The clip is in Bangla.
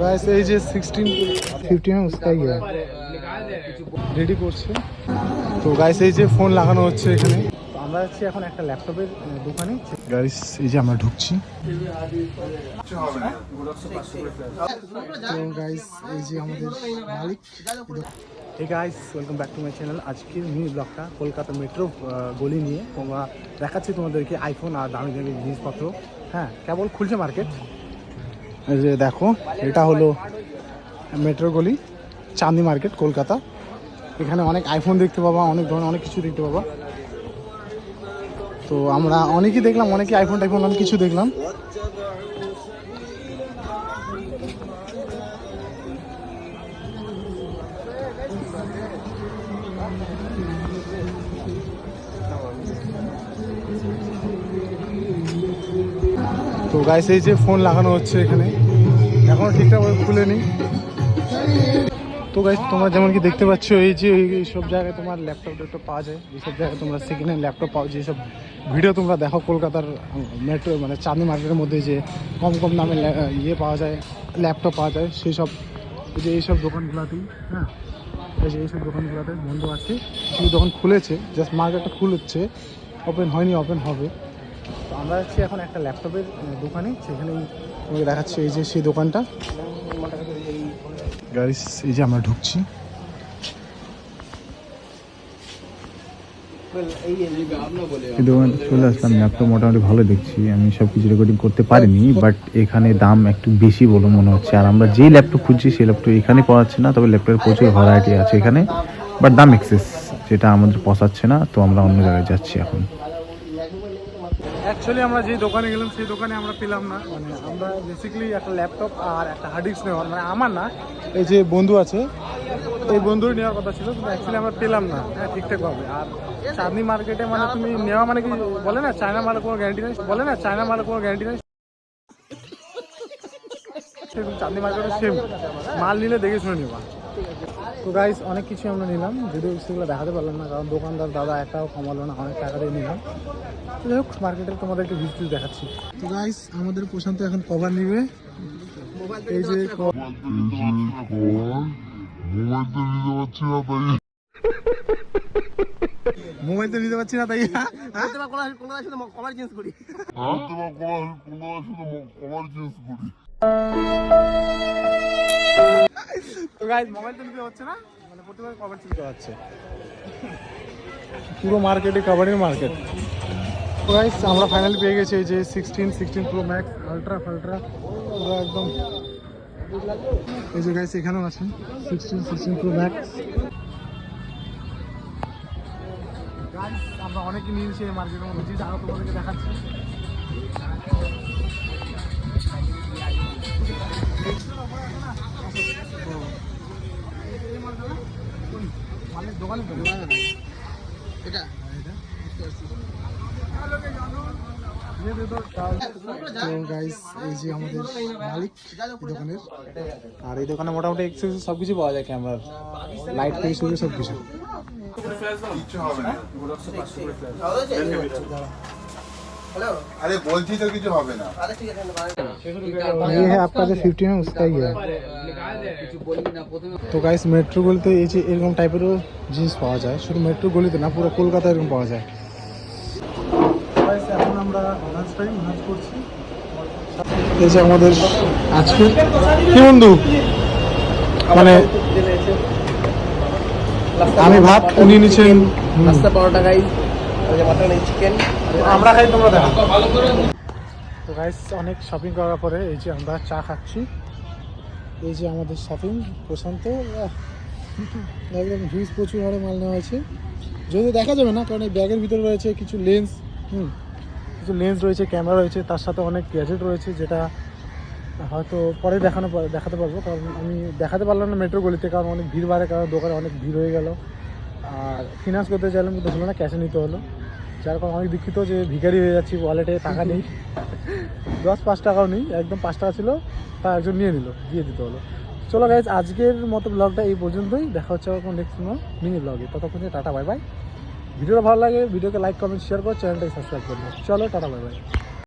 वैसे এই যে 16 15 है उसका ही है রেডি করছে। তো গাইস এই যে ফোন লাগানো হচ্ছে এখানে। তো আমরা যাচ্ছি এখন একটা ল্যাপটপের দোকানে। গাইস এই যে আমরা ঢুকছি। তো গাইস এই যে আমাদের মালিক। Hey guys welcome back to my channel. আজকের মিনি ব্লগটা কলকাতা মেট্রো গলি নিয়ে। তোমরা দেখাচ্ছি তোমাদেরকে আইফোন আর দামি দামি জিনিসপত্র। হ্যাঁ কেবল খুলছে মার্কেট। এই যে দেখো এটা হলো মেট্রো গলি চাঁদনি মার্কেট কলকাতা। এখানে অনেক আইফোন দেখতে পাবা, অনেক ধরনের অনেক কিছু দেখতে পাবা। তো আমরা অনেকেই দেখলাম, অনেকে আইফোন টাইফোন অনেক কিছু দেখলাম। তো গাইস এই যে ফোন লাগানো হচ্ছে এখানে, এখনো ঠিকঠাক খুলেনি। তো গাইস তোমরা যেমন কি দেখতে পাচ্ছ এই যে এইসব জায়গায় তোমার ল্যাপটপ ট্যাপটপ পাওয়া যায়। এইসব জায়গায় তোমরা সেকেন্ড হ্যান্ড ল্যাপটপ পাও। যেসব ভিডিও তোমরা দেখো কলকাতার মেট্রো মানে চাঁদনি মার্কেটের মধ্যে যে কম কম দামে ইয়ে পাওয়া যায়, ল্যাপটপ পাওয়া যায়, সেই সব এই যে এইসব দোকানগুলোতেই। হ্যাঁ এই যে এইসব দোকানগুলোতে বন্ধ আছে, কিছু দোকান খুলেছে, জাস্ট মার্কেটটা খুলেছে, ওপেন হয়নি, ওপেন হবে। তো আমরা যাচ্ছি এখন একটা ল্যাপটপের দোকানে, সেখানেই তোমাকে দেখাচ্ছি এই যে সেই দোকানটা। গাইস এই যে আমরা ঢুকছি। এই দোকানে চলে আসলাম। ল্যাপটপ মোটামুটি ভালো দেখছি। আমি সব কিছু রেকর্ডিং করতে পারিনি, বাট এখানে দাম একটু বেশি বলে মনে হচ্ছে। আর আমরা যেই ল্যাপটপ খুঁজছি সেই ল্যাপটপ এখানে পাওয়া যাচ্ছে না, তবে ল্যাপটপের প্রচুর ভ্যারাইটি আছে এখানে, বাট দাম এক্সেস, যেটা আমাদের পোষাচ্ছে না। তো আমরা অন্য জায়গায় যাচ্ছি এখন। অ্যাকচুয়ালি আমরা যেই দোকানে গেলাম সেই দোকানে আমরা পেলাম না। মানে আমরা বেসিক্যালি একটা ল্যাপটপ আর একটা হার্ড ডিস্ক নেওয়ার, মানে আমার না, এই যে বন্ধু আছে এই বন্ধুর নেওয়ার কথা ছিল, কিন্তু অ্যাকচুয়ালি আমরা পেলাম না। হ্যাঁ ঠিকঠাকভাবে। আর চাঁদনি মার্কেটে মানে তুমি নেওয়া মানে কি বলে না চায়না মালের কোনো গ্যারান্টি নেই, বলে না চায়না মালের কোনো গ্যারান্টি নেই। চাঁদনি মার্কেটে সেম মাল নিলে দেখে শুনে নেবা। তো গাইস অনেক কিছু আমরা নিলাম, যদিও সেগুলো দেখাতে পারলাম না, কারণ দোকানদার দাদা একটাও কমালো না, অনেক টাকা দিয়ে নিলাম। তো যাই হোক মার্কেটে তোমাদেরকে ভিজিট দেখাচ্ছি। তো গাইস আমাদের প্রশান্ত এখন কভার নিবে। এই যে মোবাইল তো নিতে পারছি না তাই কভার চেঞ্জ করি। তো গাইস মোবাইল তো নিতে হচ্ছে না, মানে প্রতিবার কভার চেঞ্জ করা হচ্ছে। পুরো মার্কেটে কভারের মার্কেট। তো গাইস আমরা ফাইনালি পেয়ে গেছি এই যে 16 প্রো ম্যাক্স আলট্রা ফালট্রা পুরো একদম। এই যে গাইস এখানেও আছে 16 প্রো ম্যাক্স। গাইস আমরা অনেকে নিয়েছি এই মার্কেটের মধ্যে, আরো তোমাদেরকে দেখাচ্ছি। দোকানে তো এটা গাইস এই যে আমাদের মালিক দোকানের। আর এই দোকানে মোটামুটি এক্সেসরিজ সব কিছু পাওয়া যায়, ক্যামেরার লাইট থেকে শুরু সব কিছু। अरे बोलती तो কিছু হবে না। ये है आपका जो 50 है उसका ही है। তো গাইস মেট্রো গলিতে এই যে এরকম টাইপেরও জিনিস পাওয়া যায়, শুধু মেট্রো গলিতে না পুরো কলকাতা এরকম পাওয়া যায়। এখন আমরা লাঞ্চ টাইম লাঞ্চ করছি। এই যে আমাদের আজকে কি বন্ধু মানে আমি ভাত, উনি নিচ্ছেন নাস্তা পরোটা গাইস, মাটন চিকেন, আমরা খাই তোমরা দেখো। তো গাইস অনেক শপিং করার পরে এই যে আমরা চা খাচ্ছি। এই যে আমাদের শপিং প্রশান্ত একদম হিউজ প্রচুর হারে মাল নেওয়া হয়েছে, যদিও দেখা যাবে না কারণ এই ব্যাগের ভিতরে রয়েছে কিছু লেন্স, কিছু লেন্স রয়েছে, ক্যামেরা রয়েছে, তার সাথে অনেক গ্যাজেট রয়েছে, যেটা হয়তো পরে দেখাতে পারবো। কারণ আমি দেখাতে পারলাম না মেট্রো গলিতে, কারণ অনেক ভিড় বাড়ে, কারণ দোকানে অনেক ভিড় হয়ে গেল। আর ফিনান্স করতে চাইলাম কিন্তু হলো না, ক্যাশে নিতে হলো, যার কারণে অনেক দুঃখিত যে ভিখারি হয়ে যাচ্ছি, ওয়ালেটে টাকা নেই, 10-5 টাকাও নেই, একদম 5 টাকা ছিল তা একজন নিয়ে নিল, দিয়ে দিতে হলো। চলো গাইজ আজকের মতো ব্লগটা এই পর্যন্তই, দেখা হচ্ছে এখন নেক্সট মিনি ব্লগে। ততক্ষণ টাটা বাই বাই। ভিডিওটা ভালো লাগে ভিডিওকে লাইক কমেন্ট শেয়ার করো, চ্যানেলটাকে সাবস্ক্রাইব করবে। চলো টাটা বাই বাই।